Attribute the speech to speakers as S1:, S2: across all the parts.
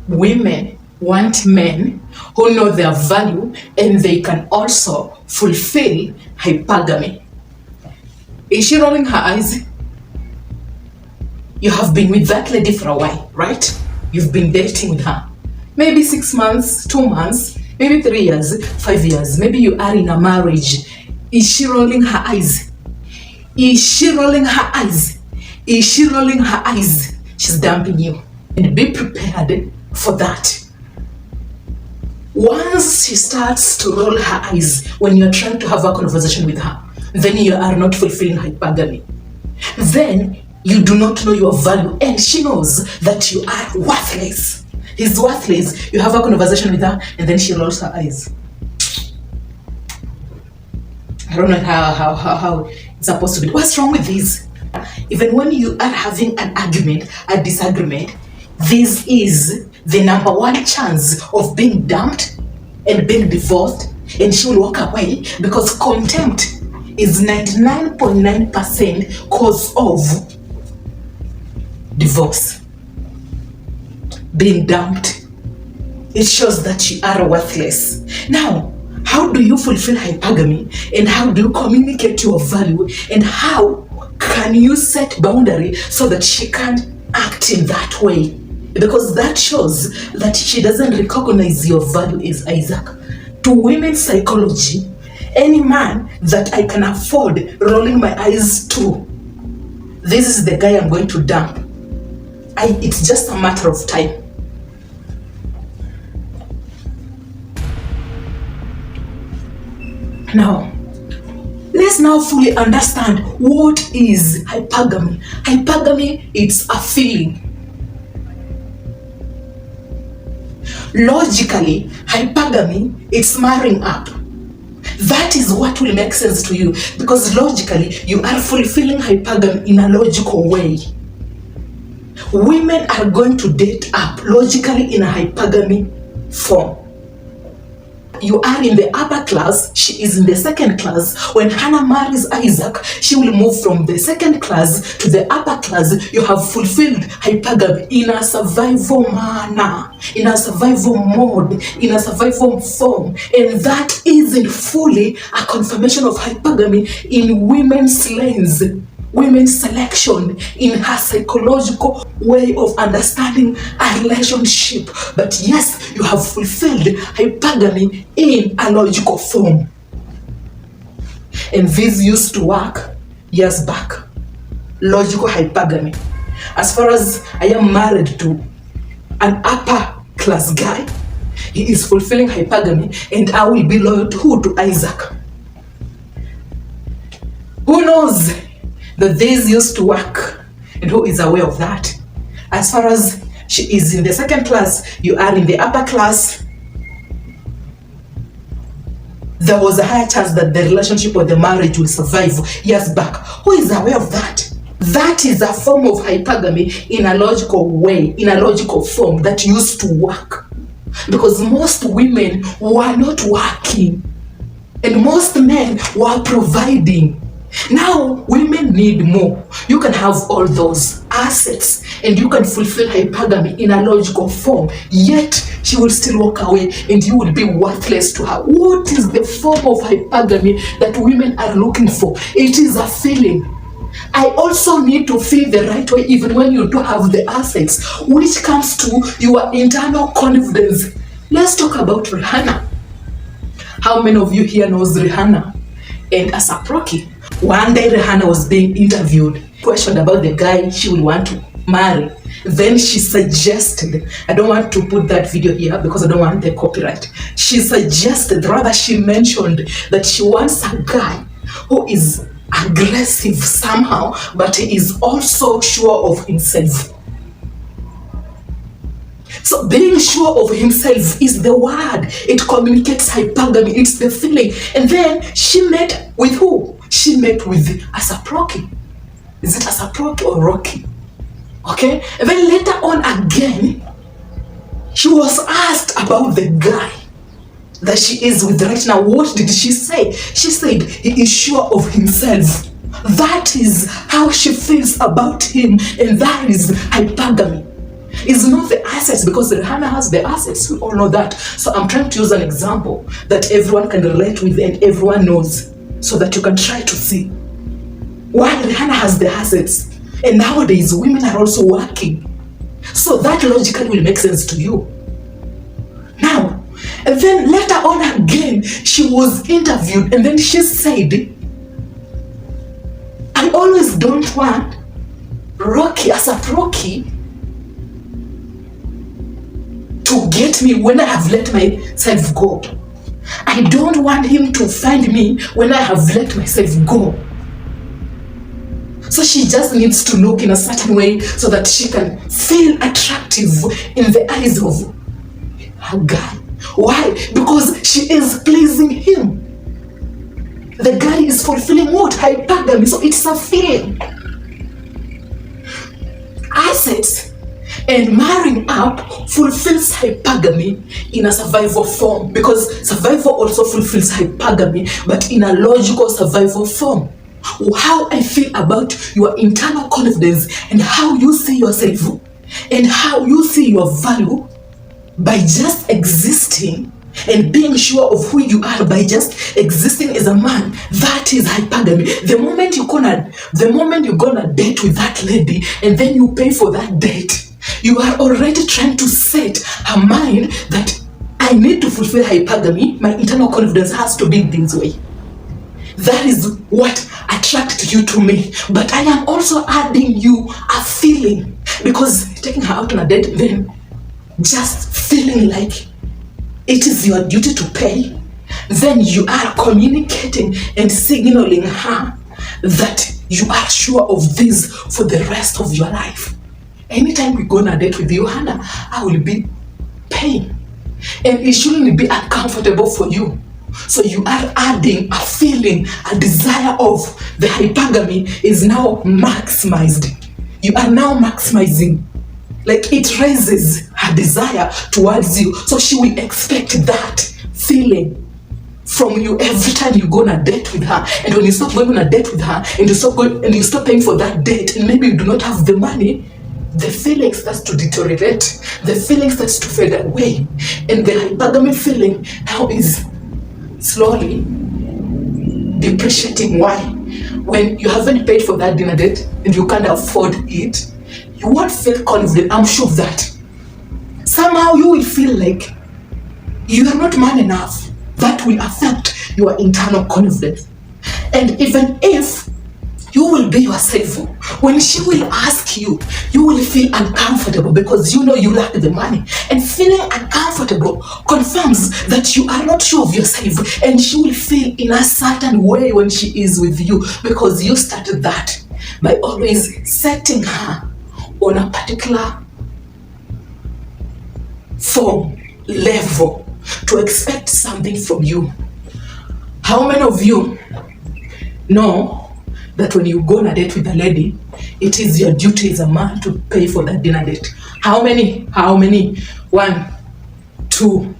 S1: Women want men who know their value and they can also fulfill hypergamy. Is she rolling her eyes? You have been with that lady for a while, right? You've been dating with her. Maybe 6 months, 2 months, maybe 3 years, 5 years. Maybe you are in a marriage. Is she rolling her eyes? Is she rolling her eyes? Is she rolling her eyes? She's dumping you. And be prepared for that. Once she starts to roll her eyes when you're trying to have a conversation with her, then you are not fulfilling hypergamy. Then you do not know your value and she knows that you are worthless. He's worthless. You have a conversation with her and then she rolls her eyes. I don't know how it's supposed to be. What's wrong with this? Even when you are having an argument, a disagreement, this is the number one chance of being dumped and being divorced, and she will walk away because contempt is 99.9% cause of divorce. Being dumped, it shows that you are worthless. Now, how do you fulfill hypergamy and how do you communicate your value and how can you set boundary so that she can't act in that way? Because that shows that she doesn't recognize your value as Isaac. To women's psychology, any man that I can afford rolling my eyes to, this is the guy I'm going to dump. It's just a matter of time. Now, let's now fully understand what is hypergamy. Hypergamy, it's a feeling. Logically, hypergamy, it's marrying up. That is what will make sense to you because logically, you are fulfilling hypergamy in a logical way. Women are going to date up logically in a hypergamy form. You are in the upper class, she is in the second class. When Hannah marries Isaac, she will move from the second class to the upper class. You have fulfilled hypergamy in a survival manner, in a survival mode, in a survival form. And that isn't fully a confirmation of hypergamy in women's lens, women's selection, in her psychological way of understanding a relationship. But yes, you have fulfilled hypergamy in a logical form. And this used to work years back. Logical hypergamy. As far as I am married to an upper class guy, he is fulfilling hypergamy and I will be loyal to who? To Isaac. Who knows that this used to work and who is aware of that? As far as she is in the second class, you are in the upper class, there was a higher chance that the relationship or the marriage will survive years back. Who is aware of that? That is a form of hypergamy in a logical way, in a logical form that used to work. Because most women were not working and most men were providing. Now, women need more. You can have all those assets and you can fulfill hypergamy in a logical form, yet she will still walk away and you will be worthless to her. What is the form of hypergamy that women are looking for? It is a feeling. I also need to feel the right way even when you don't have the assets, which comes to your internal confidence. Let's talk about Rihanna. How many of you here knows Rihanna and Asaproki? One day Rihanna was being interviewed, questioned about the guy she would want to marry. Then she suggested, I don't want to put that video here because I don't want the copyright. She suggested, rather she mentioned that she wants a guy who is aggressive somehow, but he is also sure of himself. So being sure of himself is the word. It communicates hypergamy. It's the feeling. And then she met with who? She met with Asaproki. Is it Asaproki or Rocky? Okay? And then later on again, she was asked about the guy that she is with right now. What did she say? She said he is sure of himself. That is how she feels about him, and that is hypergamy. It's not the assets, because Rihanna has the assets. We all know that. So I'm trying to use an example that everyone can relate with and everyone knows, so that you can try to see why Rihanna has the assets. And nowadays, women are also working. So that logically will make sense to you. Now, and then later on again, she was interviewed and then she said, I always don't want Rocky, ASAP Rocky, to get me when I have let myself go. I don't want him to find me when I have let myself go. So she just needs to look in a certain way so that she can feel attractive in the eyes of her guy. Why? Because she is pleasing him. The guy is fulfilling what? Hypergamy. So it's a feeling. Assets and marrying up fulfills hypergamy in a survival form, because survival also fulfills hypergamy, but in a logical survival form. How I feel about your internal confidence and how you see yourself and how you see your value by just existing and being sure of who you are by just existing as a man, that is hypergamy. The moment you're gonna date with that lady and then you pay for that date, you are already trying to set her mind that I need to fulfill hypergamy. My internal confidence has to be this way. That is what attracted you to me. But I am also adding you a feeling, because taking her out on a date, then just feeling like it is your duty to pay, then you are communicating and signaling her that you are sure of this for the rest of your life. Anytime we go on a date with you, Hannah, I will be paying. And it shouldn't be uncomfortable for you. So you are adding a feeling, a desire of the hypergamy is now maximized. You are now maximizing. Like it raises her desire towards you. So she will expect that feeling from you every time you go on a date with her. And when you stop going on a date with her and you stop paying for that date, and maybe you do not have the money, the feeling starts to deteriorate. The feeling starts to fade away. And the hypergamy feeling now is slowly depreciating. Why? When you haven't paid for that dinner date and you can't afford it, you won't feel confident. I'm sure of that. Somehow you will feel like you are not man enough. That will affect your internal confidence. And even if you will be yourself, when she will ask you, you will feel uncomfortable because you know you lack the money. And feeling uncomfortable confirms that you are not sure of yourself, and she will feel in a certain way when she is with you, because you started that by always setting her on a particular form, level, to expect something from you. How many of you know that when you go on a date with a lady, it is your duty as a man to pay for that dinner date? How many? 1, 2,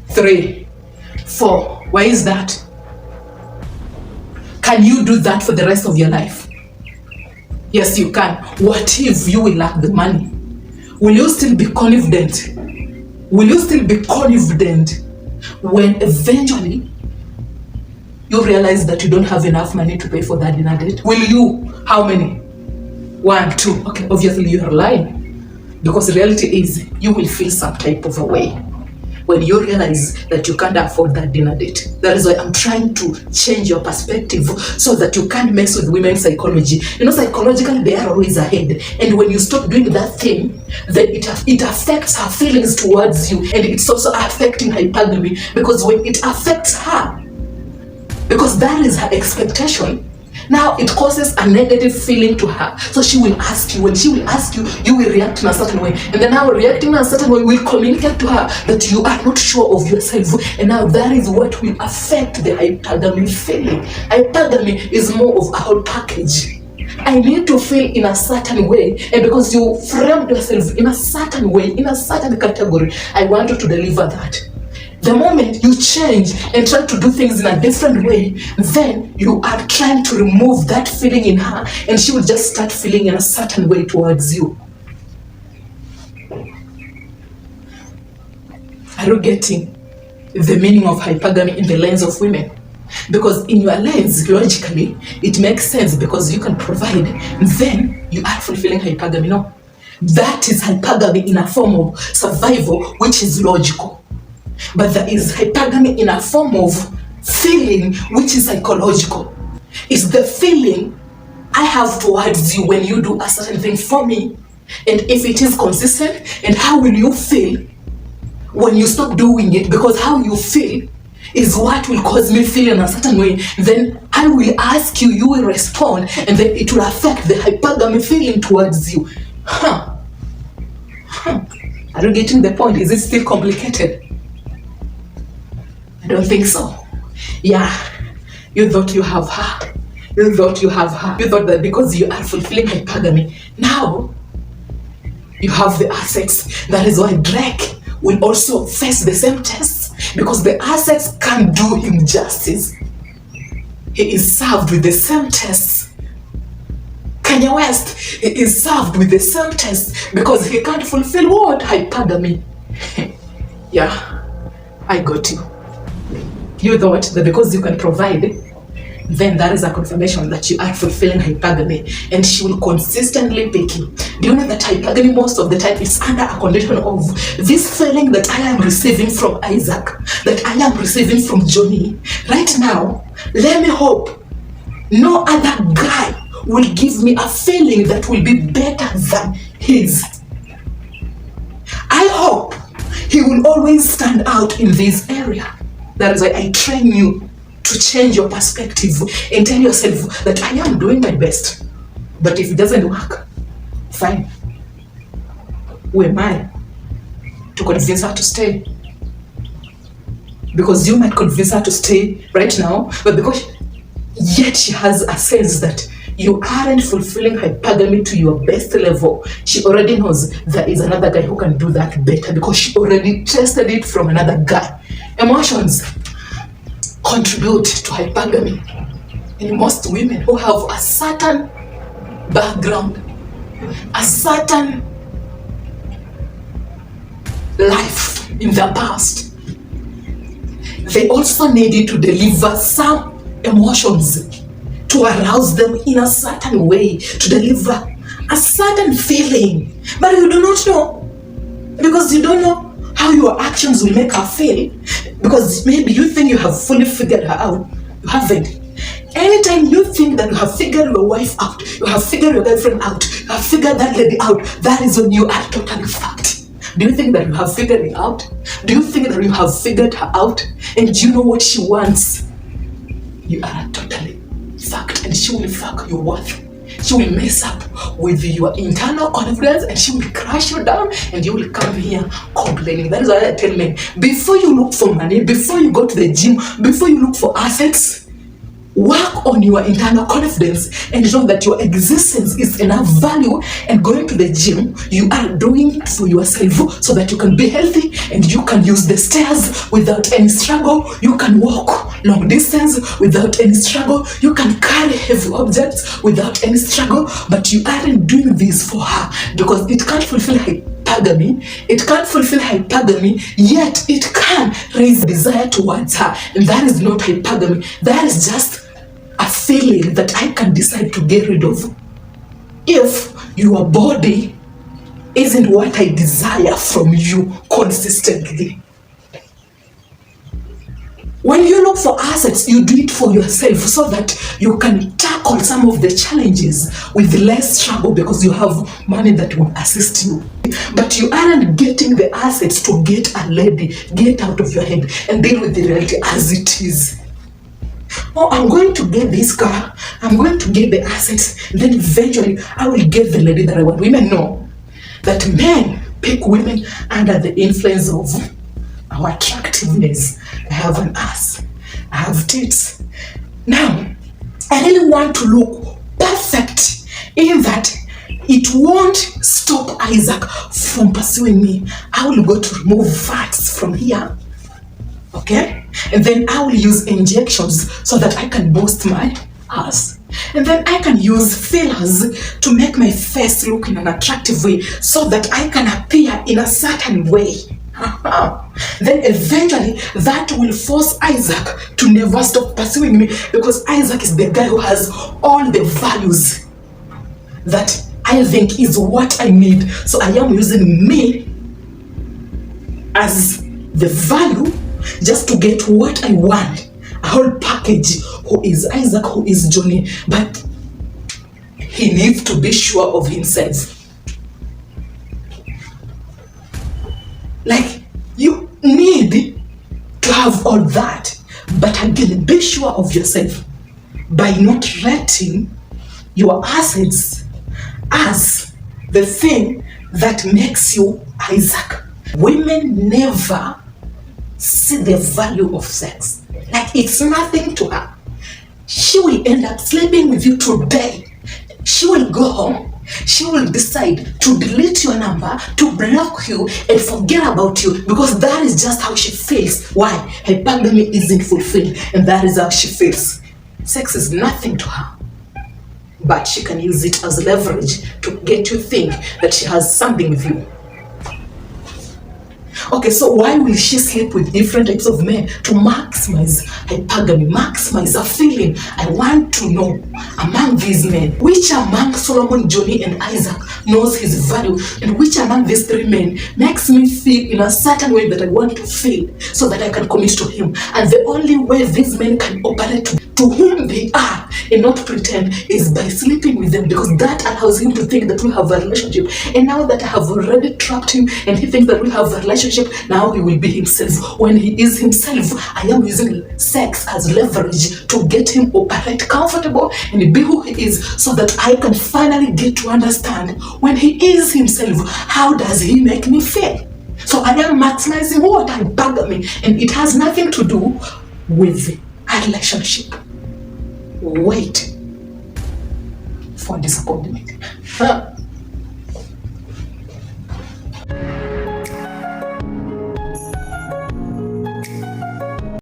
S1: 3, 4. Why is that? Can you do that for the rest of your life? Yes, you can. What if you will lack the money? Will you still be confident? Will you still be confident when eventually you realize that you don't have enough money to pay for that dinner date? Will you? How many? 1, 2. Okay, obviously you are lying, because the reality is you will feel some type of a way when you realize that you can't afford that dinner date. That is why I'm trying to change your perspective so that you can't mess with women's psychology. You know, psychologically they are always ahead, and when you stop doing that thing, then it affects her feelings towards you, and it's also affecting hypergamy, because when it affects her, because that is her expectation, now it causes a negative feeling to her. So she will ask you. When she will ask you, you will react in a certain way. And then now reacting in a certain way will communicate to her that you are not sure of yourself. And now that is what will affect the hypergamy feeling. Hypergamy is more of a whole package. I need to feel in a certain way, and because you framed yourself in a certain way, in a certain category, I want you to deliver that. The moment you change and try to do things in a different way, then you are trying to remove that feeling in her, and she will just start feeling in a certain way towards you. Are you getting the meaning of hypergamy in the lens of women? Because in your lens, logically, it makes sense because you can provide, then you are fulfilling hypergamy. No. That is hypergamy in a form of survival, which is logical. But there is hypergamy in a form of feeling, which is psychological. It's the feeling I have towards you when you do a certain thing for me. And if it is consistent, and how will you feel when you stop doing it? Because how you feel is what will cause me feel in a certain way. Then I will ask you, you will respond, and then it will affect the hypergamy feeling towards you. Are you getting the point? Is it still complicated? I don't think so. Yeah, you thought you have her. You thought you have her. You thought that because you are fulfilling hypergamy, now you have the assets. That is why Drake will also face the same tests, because the assets can't do him justice. He is served with the same tests. Kanye West, he is served with the same tests because he can't fulfill what? Hypergamy. Yeah, I got you. You thought that because you can provide, then that is a confirmation that you are fulfilling hypergamy, and she will consistently pick you. Do you know that hypergamy most of the time is under a condition of this feeling that I am receiving from Isaac, that I am receiving from Johnny. Right now, let me hope no other guy will give me a feeling that will be better than his. I hope he will always stand out in this area. That is why I train you to change your perspective and tell yourself that I am doing my best. But if it doesn't work, fine. Who am I to convince her to stay? Because you might convince her to stay right now, but because yet she has a sense that you aren't fulfilling hypergamy to your best level, she already knows there is another guy who can do that better because she already tested it from another guy. Emotions contribute to hypergamy in most women who have a certain background, a certain life in their past. They also need to deliver some emotions to arouse them in a certain way, to deliver a certain feeling. But you do not know, because you don't know how your actions will make her feel, because maybe you think you have fully figured her out. You haven't. Anytime you think that you have figured your wife out, you have figured your girlfriend out, you have figured that lady out, that is when you are totally fucked. Do you think that you have figured it out? Do you think that you have figured her out and you know what she wants? You are totally fucked, and she will fuck your worth. She will mess up with your internal confidence, and she will crush you down, and you will come here complaining. That is why I tell men, before you look for money, before you go to the gym, before you look for assets, work on your internal confidence and know that your existence is enough value, and going to the gym, you are doing it for yourself so that you can be healthy and you can use the stairs without any struggle. You can walk long distance without any struggle. You can carry heavy objects without any struggle, but you aren't doing this for her because it can't fulfill hypergamy. It can't fulfill hypergamy, yet it can raise desire towards her, and that is not hypergamy. That is just a feeling that I can decide to get rid of. If your body isn't what I desire from you consistently. When you look for assets, you do it for yourself so that you can tackle some of the challenges with less struggle because you have money that will assist you. But you aren't getting the assets to get a lady, get out of your head and deal with the reality as it is. Oh, I'm going to get this car, I'm going to get the assets, then eventually I will get the lady that I want. Women know that men pick women under the influence of our attractiveness. I have an ass, I have tits. Now, I really want to look perfect in that it won't stop Isaac from pursuing me. I will go to remove fats from here. Okay? And then I will use injections so that I can boost my ass. And then I can use fillers to make my face look in an attractive way so that I can appear in a certain way. Then eventually that will force Isaac to never stop pursuing me, because Isaac is the guy who has all the values that I think is what I need. So I am using me as the value just to get what I want. A whole package. Who is Isaac? Who is Johnny? But he needs to be sure of himself. Like, you need to have all that, but again, be sure of yourself by not letting your assets as the thing that makes you Isaac. Women never see the value of sex. Like, it's nothing to her. She will end up sleeping with you today. She will go home. She will decide to delete your number, to block you, and forget about you, because that is just how she feels. Why? Hypergamy isn't fulfilled, and that is how she feels. Sex is nothing to her, but she can use it as leverage to get you to think that she has something with you. Okay, so why will she sleep with different types of men? To maximize hypergamy, maximize a feeling. I want to know, among these men, which among Solomon, Johnny, and Isaac knows his value, and which among these three men makes me feel in a certain way that I want to feel, so that I can commit to him. And the only way these men can operate to whom they are and not pretend is by sleeping with them, because that allows him to think that we have a relationship. And now that I have already trapped him and he thinks that we have a relationship, now he will be himself. When he is himself, I am using sex as leverage to get him operate comfortable and be who he is, so that I can finally get to understand, when he is himself, how does he make me feel? So I am maximizing what hypergamy, and it has nothing to do with a relationship. Wait for disappointment.